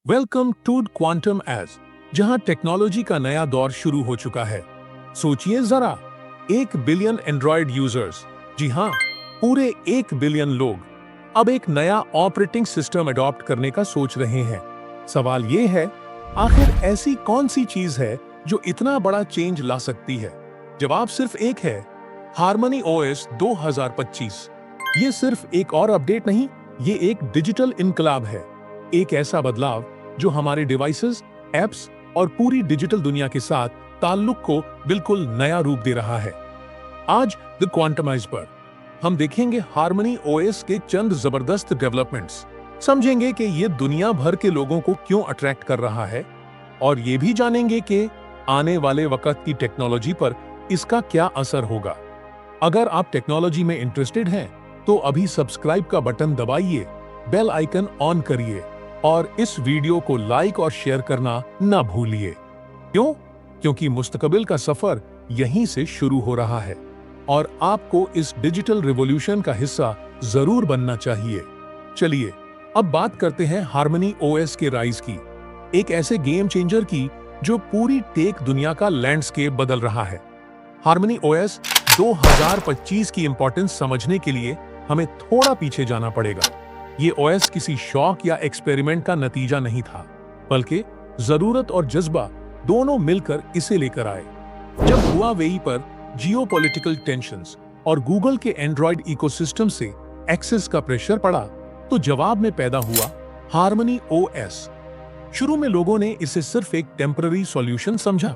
Welcome to quantum as, जहां technology का नया दौर शुरू हो चुका है। सोचिए जरा, 1 बिलियन एंड्रॉयड यूजर्स, जी हाँ, पूरे 1 बिलियन लोग अब एक नया ऑपरेटिंग सिस्टम अडॉप्ट करने का सोच रहे हैं। सवाल ये है, आखिर ऐसी कौन सी चीज है जो इतना बड़ा चेंज ला सकती है? जवाब सिर्फ एक है, हार्मनी ओएस 2025। ये सिर्फ एक और अपडेट नहीं, ये एक डिजिटल इनकलाब है। एक ऐसा बदलाव जो हमारे डिवाइसेस, एप्स और पूरी डिजिटल दुनिया के साथ ताल्लुक को बिल्कुल नया रूप दे रहा है। आज द क्वांटमाइज पर हम देखेंगे हार्मनी ओएस के चंद जबरदस्त डेवलपमेंट्स, समझेंगे कि ये दुनिया भर के लोगों को क्यों अट्रैक्ट कर रहा है, और ये भी जानेंगे कि आने वाले वक्त की टेक्नोलॉजी पर इसका क्या असर होगा। अगर आप टेक्नोलॉजी में इंटरेस्टेड हैं, तो अभी सब्सक्राइब का बटन दबाइए, बेल आइकन ऑन करिए और इस वीडियो को लाइक और शेयर करना ना भूलिए। क्यों? क्योंकि मुस्तकबिल का सफर यहीं से शुरू हो रहा है और आपको इस डिजिटल रिवॉल्यूशन का हिस्सा जरूर बनना चाहिए। चलिए अब बात करते हैं हार्मनी ओएस के राइज की, एक ऐसे गेम चेंजर की जो पूरी टेक दुनिया का लैंडस्केप बदल रहा है। हार्मनी ओएस 2025 की इंपॉर्टेंस समझने के लिए हमें थोड़ा पीछे जाना पड़ेगा। ये ओएस किसी शौक या एक्सपेरिमेंट का नतीजा नहीं था, बल्कि जरूरत और जज्बा दोनों मिलकर इसे लेकर आए। जब हुआवेई पर जियोपॉलिटिकल टेंशंस और गूगल के एंड्रॉयड इकोसिस्टम से एक्सेस का प्रेशर पड़ा, तो जवाब में पैदा हुआ हार्मनी ओएस। शुरू में लोगों ने इसे सिर्फ एक टेम्पररी सॉल्यूशन समझा,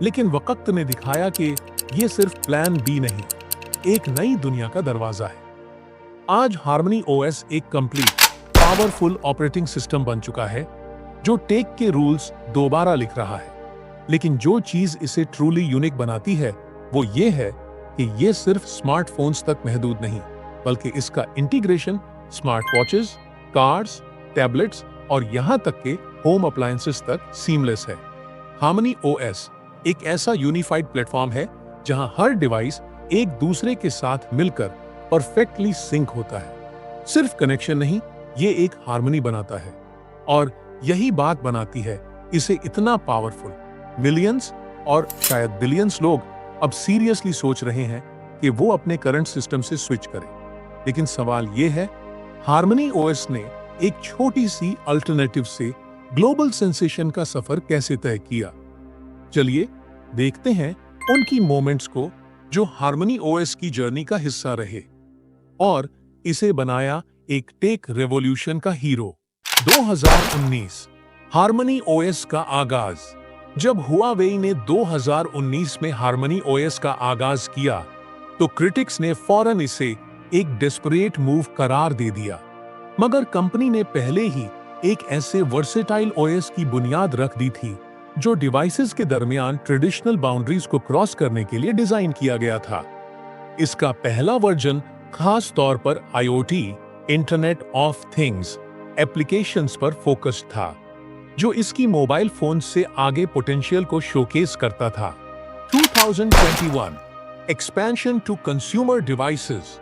लेकिन वक्त ने दिखाया कि यह सिर्फ प्लान बी नहीं, एक नई दुनिया का दरवाजा है। आज हार्मनी ओएस एक कंप्लीट पावरफुल ऑपरेटिंग सिस्टम बन चुका है जो टेक के रूल्स दोबारा लिख रहा है। लेकिन जो चीज इसे ट्रूली यूनिक बनाती है वो ये है कि ये सिर्फ स्मार्टफोन्स तक महदूद नहीं, बल्कि इसका integration smart watches, cars, tablets और यहां तक के होम अप्लायंसेस तक सीमलेस है। हार्मनी ओएस एक ऐसा यूनिफाइड प्लेटफॉर्म है जहां हर डिवाइस एक दूसरे के साथ मिलकर परफेक्टली सिंक होता है। सिर्फ कनेक्शन नहीं, ये एक हार्मनी बनाता है, और यही बात बनाती है इसे इतना पावरफुल। मिलियंस और शायद बिलियंस लोग अब सीरियसली सोच रहे हैं कि वो अपने करंट सिस्टम से स्विच करें। लेकिन सवाल ये है, हार्मनी ओएस ने एक छोटी सी अल्टरनेटिव से ग्लोबल सेंसेशन का सफर कैसे तय किया। चलिए देखते हैं उनकी मोमेंट्स को जो हार्मनी ओएस की जर्नी का हिस्सा रहे और इसे बनाया एक टेक रेवोल्यूशन का हीरो। 2019 हार्मनी ओएस का आगाज। जब हुआवेई ने 2019 में हार्मनी ओएस का आगाज किया, तो क्रिटिक्स ने फौरन इसे एक डेस्परेट मूव करार दे दिया। मगर कंपनी ने पहले ही एक ऐसे वर्सेटाइल ओएस की बुनियाद रख दी थी जो डिवाइसेस के दरमियान ट्रेडिशनल बाउंड्रीज को क्रॉस करने के लिए डिजाइन किया गया था। इसका पहला वर्जन खास तौर पर IoT, internet of things applications पर फोकस्ड था, जो इसकी मोबाइल फोन से आगे पोटेंशियल को शोकेस करता था। 2021 expansion to consumer devices.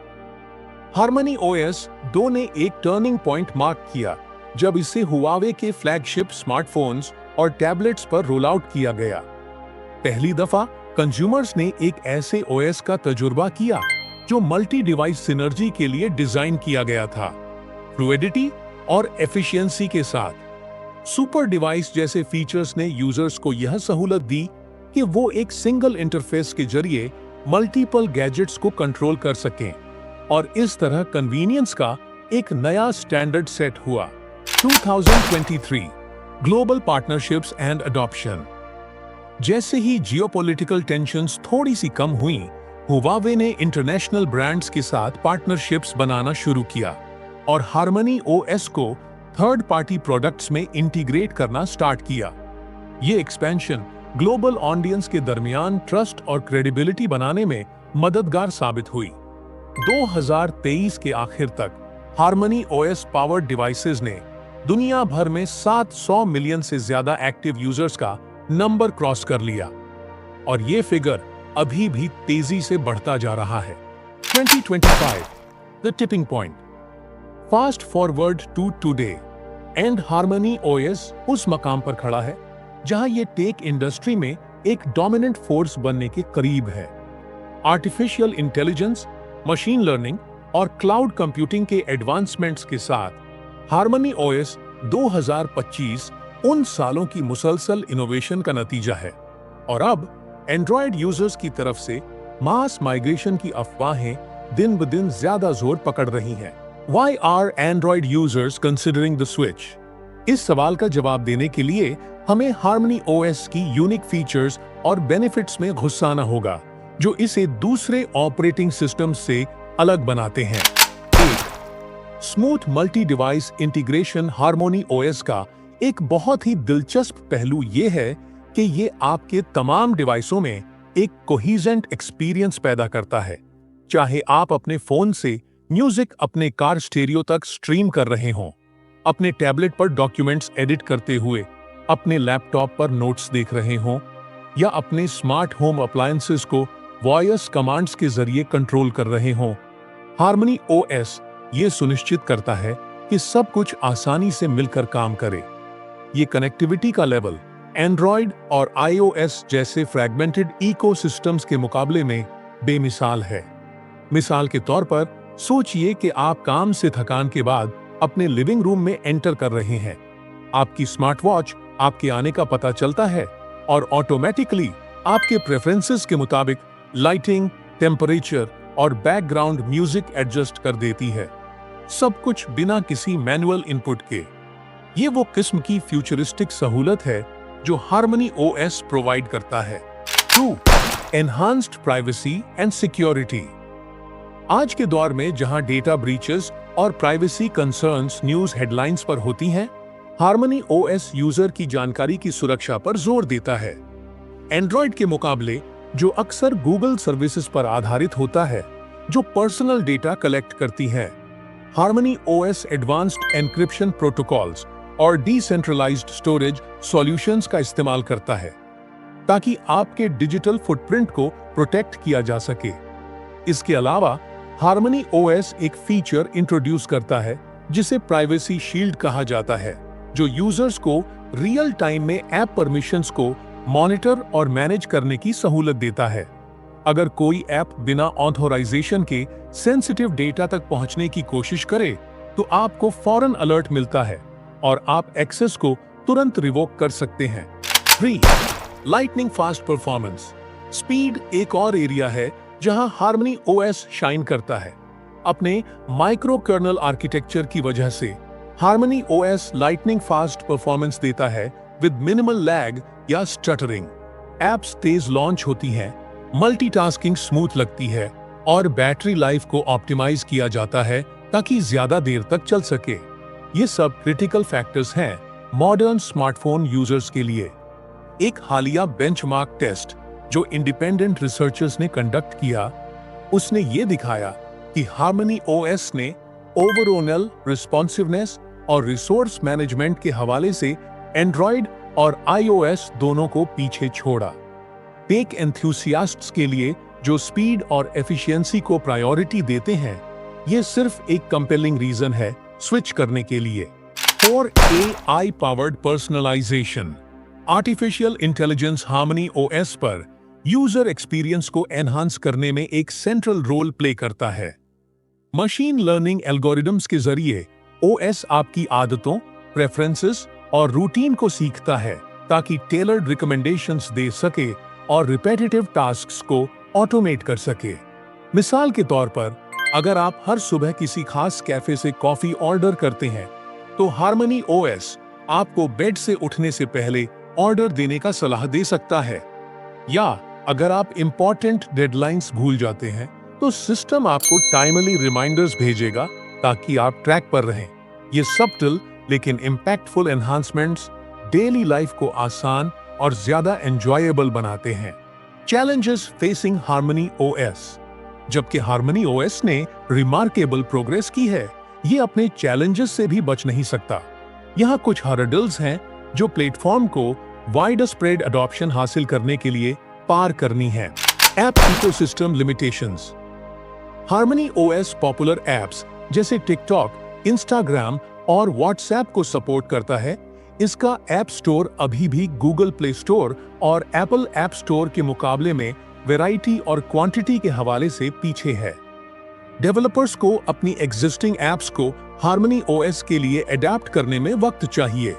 Harmony OS 2 ने एक टर्निंग पॉइंट मार्क किया जब इसे हुआवे के फ्लैगशिप स्मार्टफोन्स और टैबलेट्स पर रोल आउट किया गया। पहली दफा कंज्यूमर्स ने एक ऐसे ओएस का तजुर्बा किया जो मल्टी डिवाइस सिनर्जी के लिए डिजाइन किया गया था, फ्लूइडिटी और एफिशिएंसी के साथ। सुपर डिवाइस जैसे फीचर्स ने यूजर्स को यह सहूलत दी कि वो एक सिंगल इंटरफेस के जरिए मल्टीपल गैजेट्स को कंट्रोल कर सकें, और इस तरह कन्वीनियंस का एक नया स्टैंडर्ड सेट हुआ। 2023 ग्लोबल पार्टनरशिप्स एंड अडॉप्शन। जैसे ही जियोपॉलिटिकल टेंशंस थोड़ी सी कम हुई, हुआवे ने इंटरनेशनल ब्रांड्स के साथ पार्टनरशिप्स बनाना शुरू किया और हार्मनी ओएस को थर्ड पार्टी प्रोडक्ट्स में इंटीग्रेट करना स्टार्ट किया। ये एक्सपेंशन ग्लोबल ऑडियंस के दरमियान ट्रस्ट और क्रेडिबिलिटी बनाने में मददगार साबित हुई। 2023 के आखिर तक हार्मनी ओएस पावर्ड डिवाइसेस ने दुनिया भर में 700 मिलियन से ज्यादा एक्टिव यूजर्स का नंबर क्रॉस कर लिया, और ये फिगर अभी भी तेजी से बढ़ता जा रहा है। 2025 the tipping point. Fast forward to today. And Harmony OS उस मकाम पर खड़ा है जहां ये टेक इंडस्ट्री में एक डोमिनेंट फोर्स बनने के करीब है। आर्टिफिशियल इंटेलिजेंस, मशीन लर्निंग और क्लाउड कंप्यूटिंग के एडवांसमेंट्स के साथ हार्मनी ओएस 2025 उन सालों की मुसलसल इनोवेशन का नतीजा है और अब एंड्रॉयड यूजर्स की तरफ से मास माइग्रेशन की अफवाहें दिन ब दिन ज्यादा जोर पकड़ रही हैं। Why are Android users considering the switch? इस सवाल का जवाब देने के लिए हमें हार्मनी ओएस की यूनिक फीचर्स और बेनिफिट्स में घुसाना होगा जो इसे दूसरे ऑपरेटिंग सिस्टम से अलग बनाते हैं। एक, smooth multi device integration. Harmony OS का एक बहुत ही दिलचस्प पहलू ये है कि ये आपके तमाम डिवाइसों में एक कोहेजेंट एक्सपीरियंस पैदा करता है। चाहे आप अपने फोन से म्यूजिक अपने कार स्टेरियो तक स्ट्रीम कर रहे हों, अपने टैबलेट पर डॉक्यूमेंट्स एडिट करते हुए, अपने लैपटॉप पर नोट्स देख रहे हों या अपने स्मार्ट होम अप्लायंसेस को वॉइस कमांड्स के जरिए कंट्रोल कर रहे हों, हार्मनी ओएस ये सुनिश्चित करता है कि सब कुछ आसानी से मिलकर काम करे। ये कनेक्टिविटी का लेवल एंड्रॉयड और आईओएस जैसे फ्रैगमेंटेड इकोसिस्टम्स के मुकाबले में बेमिसाल है। मिसाल के तौर पर सोचिए कि आप काम से थकान के बाद अपने लिविंग रूम में एंटर कर रहे हैं। आपकी स्मार्ट वॉच आपके आने का पता चलता है और ऑटोमेटिकली आपके प्रेफरेंसेस के मुताबिक लाइटिंग, टेम्परेचर और बैकग्राउंड म्यूजिक एडजस्ट कर देती है, सब कुछ बिना किसी मैनुअल इनपुट के। ये वो किस्म की फ्यूचरिस्टिक सहूलत है जो हार्मनी ओएस प्रोवाइड करता है। 2. Enhanced privacy and security. आज के दौर में जहां डेटा ब्रीचेस और प्राइवेसी कंसर्न्स न्यूज हेडलाइंस पर होती हैं, हार्मनी ओएस यूजर की जानकारी की सुरक्षा पर जोर देता है। एंड्रॉयड के मुकाबले जो अक्सर गूगल सर्विसेज पर आधारित होता है जो पर्सनल डेटा कलेक्ट करती है, harmony OS advanced encryption protocols और डिसेंट्रलाइज्ड स्टोरेज सॉल्यूशंस का इस्तेमाल करता है ताकि आपके डिजिटल फुटप्रिंट को प्रोटेक्ट किया जा सके। इसके अलावा हार्मनी ओएस एक फीचर इंट्रोड्यूस करता है जिसे प्राइवेसी शील्ड कहा जाता है, जो यूजर्स को रियल टाइम में ऐप परमिशंस को मॉनिटर और मैनेज करने की सहूलत देता है। अगर कोई ऐप बिना ऑथोराइजेशन के सेंसिटिव डेटा तक पहुंचने की कोशिश करे तो आपको फौरन अलर्ट मिलता है और आप एक्सेस को तुरंत रिवोक कर सकते हैं। 3. Lightning fast performance. स्पीड एक और एरिया है जहां हार्मनी ओएस शाइन करता है। अपने माइक्रो कर्नल आर्किटेक्चर की वजह से harmony OS lightning fast performance देता है विद मिनिमल लैग या स्टटरिंग। एप्स तेज लॉन्च होती हैं, मल्टीटास्किंग स्मूथ लगती है और बैटरी लाइफ को ऑप्टिमाइज किया जाता है ताकि ज्यादा देर तक चल सके। ये सब क्रिटिकल फैक्टर्स हैं मॉडर्न स्मार्टफोन यूजर्स के लिए। एक हालिया बेंचमार्क टेस्ट जो इंडिपेंडेंट रिसर्चर्स ने कंडक्ट किया, उसने ये दिखाया कि हार्मनी ओएस ने ओवरऑल रिस्पॉन्सिवनेस और रिसोर्स मैनेजमेंट के हवाले से एंड्रॉयड और आईओएस दोनों को पीछे छोड़ा। टेक एंथुसियास्ट्स के लिए जो स्पीड और एफिशिएंसी को प्रायोरिटी देते हैं, ये सिर्फ एक कंपेलिंग रीजन है स्विच करने के लिए। 4. AI powered personalization. Artificial intelligence Harmony OS पर यूजर एक्सपीरियंस को एनहांस करने में एक सेंट्रल रोल प्ले करता है। मशीन लर्निंग एल्गोरिदम्स के जरिए ओएस आपकी आदतों, प्रेफरेंसेस और रूटीन को सीखता है ताकि टेलर्ड रिकमेंडेशंस दे सके और रिपेटिटिव टास्क्स को ऑटोमेट कर सके। मिसाल के तौर पर, अगर आप हर सुबह किसी खास कैफे से कॉफी ऑर्डर करते हैं, तो हार्मनी ओएस आपको बेड से उठने से पहले ऑर्डर देने का सलाह दे सकता है। या अगर आप इंपॉर्टेंट डेडलाइंस भूल जाते हैं, तो सिस्टम आपको टाइमली रिमाइंडर्स भेजेगा ताकि आप ट्रैक पर रहें। ये सब्टल लेकिन इम्पैक्टफुल एनहांसमेंट्स डेली लाइफ को आसान और ज्यादा एंजॉयबल बनाते हैं। Challenges facing harmony OS. जबकि हार्मनी ओएस ने रिमार्केबल प्रोग्रेस की है, ये अपने चैलेंजेस से भी बच नहीं सकता। यहाँ कुछ हर्डल्स हैं जो प्लेटफॉर्म को वाइड स्प्रेड अडॉप्शन हासिल करने के लिए पार करनी है। App ecosystem limitations. Harmony OS popular apps जैसे टिकटॉक, इंस्टाग्राम और व्हाट्सएप को सपोर्ट करता है, इसका ऐप स्टोर अभी भी गूगल प्ले स्टोर और एप्पल ऐप स्टोर के मुकाबले में वैरायटी और क्वांटिटी के हवाले से पीछे है। डेवलपर्स को अपनी एग्जिस्टिंग ऐप्स को हार्मनी ओएस के लिए अडेप्ट करने में वक्त चाहिए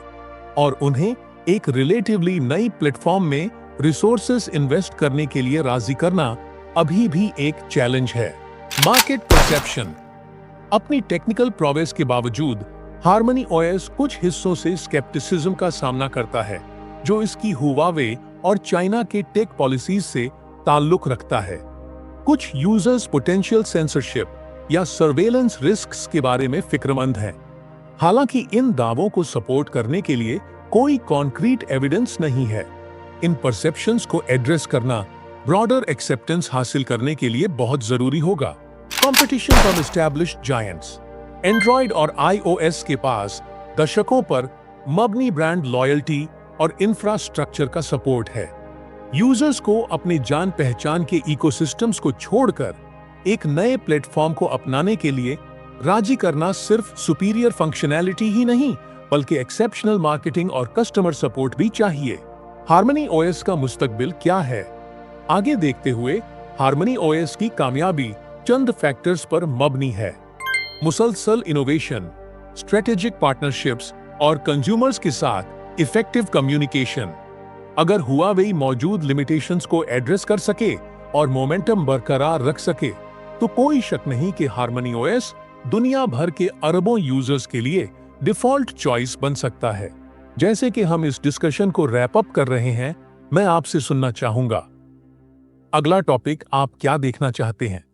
और उन्हें एक रिलेटिवली नई प्लेटफॉर्म में रिसोर्सेस इन्वेस्ट करने के लिए राजी करना अभी भी एक चैलेंज है। Market perception. अपनी टेक्निकल प्रोग्रेस के बावजूद हार्मनी ओएस कुछ हिस्सों से स्केप्टिसिज्म का सामना करता है, जो इसकी हुवावे और चाइना के टेक पॉलिसीज से ताल्लुक रखता है। कुछ यूजर्स पोटेंशियल सेंसरशिप या सर्वेलेंस रिस्क्स के बारे में फिक्रमंद हैं। हालांकि इन दावों को सपोर्ट करने के लिए कोई कॉन्क्रीट एविडेंस नहीं है। इन परसेप्शंस को एड्रेस करना ब्रॉडर एक्सेप्टेंस हासिल करने के लिए बहुत जरूरी होगा। Competition from established giants. Android और आईओएस के पास दशकों पर मबनी ब्रांड लॉयल्टी और इंफ्रास्ट्रक्चर का सपोर्ट है। यूजर्स को अपनी जान पहचान के इकोसिस्टम्स को छोड़कर एक नए प्लेटफॉर्म को अपनाने के लिए राजी करना सिर्फ सुपीरियर फंक्शनैलिटी ही नहीं, बल्कि एक्सेप्शनल मार्केटिंग और कस्टमर सपोर्ट भी चाहिए। हार्मनी ओएस का मुस्तकबिल क्या है? आगे देखते हुए हार्मनी ओएस की कामयाबी चंद फैक्टर्स पर मबनी है। मुसलसल इनोवेशन, स्ट्रेटेजिक पार्टनरशिप्स और कंज्यूमर्स के साथ इफेक्टिव कम्युनिकेशन। अगर हुआवे मौजूद लिमिटेशंस को एड्रेस कर सके और मोमेंटम बरकरार रख सके, तो कोई शक नहीं कि हार्मनी ओएस दुनिया भर के अरबों यूजर्स के लिए डिफॉल्ट चॉइस बन सकता है। जैसे कि हम इस डिस्कशन को रैप अप कर रहे हैं, मैं आपसे सुनना चाहूंगा अगला टॉपिक आप क्या देखना चाहते हैं।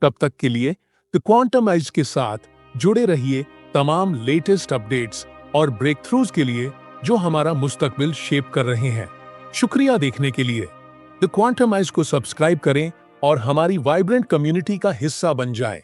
तब तक के लिए द क्वांटम एज के साथ जुड़े रहिए तमाम लेटेस्ट अपडेट्स और ब्रेक थ्रूज के लिए जो हमारा मुस्तकबिल शेप कर रहे हैं। शुक्रिया देखने के लिए। द क्वांटम एज को सब्सक्राइब करें और हमारी वाइब्रेंट कम्युनिटी का हिस्सा बन जाएं।